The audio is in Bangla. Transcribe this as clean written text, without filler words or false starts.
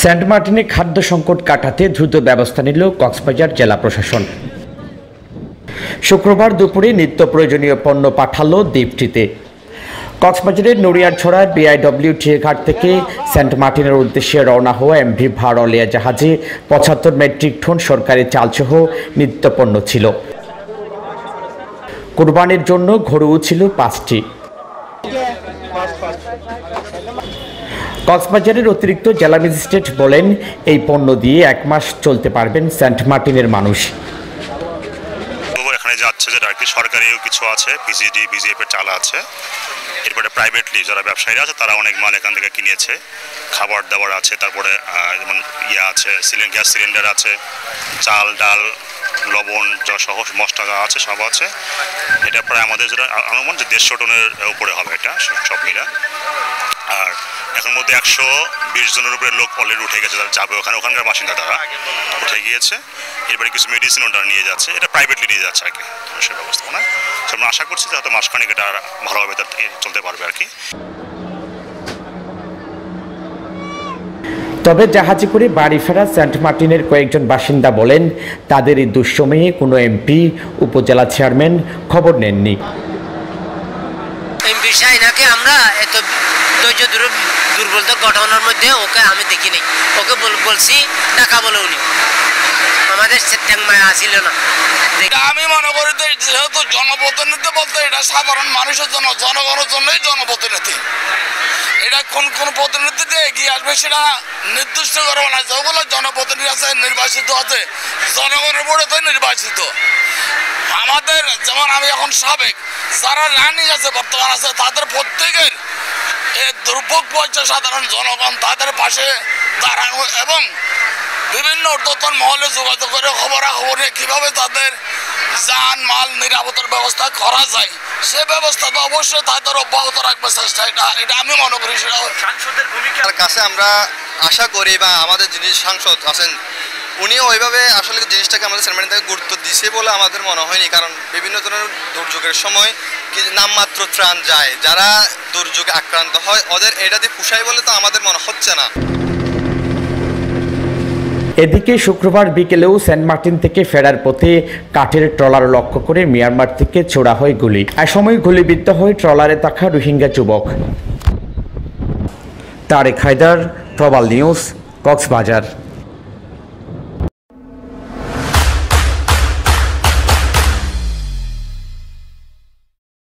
সেন্ট মার্টিনে খাদ্য সংকট কাটাতে দ্রুত ব্যবস্থা নিল কক্সবাজার জেলা প্রশাসন। শুক্রবার দুপুরে নিত্য প্রয়োজনীয় পণ্য পাঠালো দ্বীপটিতে। কক্সবাজারের নড়িয়ারছড়ার বিআইডব্লিউটি ঘাট থেকে সেন্ট মার্টিনের উদ্দেশ্যে রওনা হওয়া এমভি ভারলিয়া জাহাজে ৭৫ মেট্রিক টন সরকারি চালসহ নিত্যপণ্য ছিল। কুরবানির জন্য গরুও ছিল ৫টি। কক্সবাজারের অতিরিক্ত জেলা ম্যাজিস্ট্রেট বলেন, এই পণ্য দিয়ে ১ মাস চলতে পারবেন সেন্ট মার্টিনের মানুষ। এখানে যাচ্ছে যেটা আর কি সরকারিও কিছু আছে, পিসিডি বিজিএফ এর চাল আছে, এরপরে প্রাইভেটলি যারা ব্যবসায়ীরা আছে তারা অনেক মাল এখান থেকে কিনেছে, খাবার দাবার আছে, তারপরে যেমন আছে গ্যাস সিলিন্ডার আছে, চাল ডাল লবণ যা সহ মশলা আছে সব আছে। এটা প্রায় আমাদের যেটা অনুমান যে ১৫০ টনের উপরে হবে এটা সব মিলা। আর এখন মধ্যে ১২০ জনের উপরে লোক অলরেডি উঠে গেছে, তারা যাবে ওখানকার বাসিন্দা তারা উঠে গিয়েছে। এরপরে কিছু মেডিসিন ওটা নিয়ে যাচ্ছে, এটা প্রাইভেটলি নিয়ে যাচ্ছে আর কি সে ব্যবস্থাপনা। আমরা আশা করছি যে হয়তো মাসখানেক এটা ভালোভাবে চলতে পারবে আর কি। তবে জাহাজে করে বাড়ি ফেরা সেন্ট মার্টিনের কয়েকজন বাসিন্দা বলেন, তাদের এই দুঃসময়ে কোনো এমপি, উপজেলা চেয়ারম্যান খবর নেননি। এমপি শাহিনাকে আমরা এত ধৈর্য দুর্বলতা ঘটনার মধ্যে ওকে আমি দেখিনি। ওকে বলছি টাকা বলে উনি আমাদের ট্যাংমায় আসিল না। আমি মনে করি যেহেতু জনপ্রতিনিধি বলতে এটা সাধারণ মানুষের জন্য, জনগণের জন্যই জনপ্রতিনিধি। এটা কোন প্রতিনিধি যে এগিয়ে আসবে সেটা নির্দিষ্ট করবো না। যেগুলো জনপ্রতিনিধি আছে, নির্বাচিত আছে, জনগণের ভোটে তো নির্বাচিত। আমাদের যেমন আমি এখন সাবেক যারা রানিং আছে বর্তমান আছে, তাদের প্রত্যেকের দুর্ভোগ পড়ছে সাধারণ জনগণ, তাদের পাশে দাঁড়ানো এবং বিভিন্ন ঊর্ধ্বতন মহলে যোগাযোগ করে খবরাখবরে কিভাবে তাদের যান মাল নিরাপত্তার ব্যবস্থা করা যায় সে ব্যবস্থা তো অবশ্যই তাদের অব্যাহত রাখবে চেষ্টা। এটা আমি মনে করি সেটা সাংসদের ভূমিকার কাছে আমরা আশা করি, বা আমাদের যিনি সাংসদ আছেন উনিও ওইভাবে আসলে জিনিসটাকে আমাদের সেন্ট মার্টিন থেকে গুরুত্ব দিছে বলে আমাদের মনে হয়নি। কারণ বিভিন্ন ধরনের দুর্যোগের সময় নামমাত্র ত্রাণ যায়, যারা দুর্যোগে আক্রান্ত হয় ওদের এটা দিয়ে পুষায় বলে তো আমাদের মনে হচ্ছে না। এদিকে শুক্রবার বিকেলেও সেন্ট মার্টিন থেকে ফেরার পথে কাঠের ট্রলার লক্ষ্য করে মিয়ানমার থেকে ছোড়া হয় গুলি। এক সময় গুলিবিদ্ধ হয় ট্রলারে থাকা রোহিঙ্গা যুবক। তারেক হায়দার, প্রবাল নিউজ, কক্সবাজার।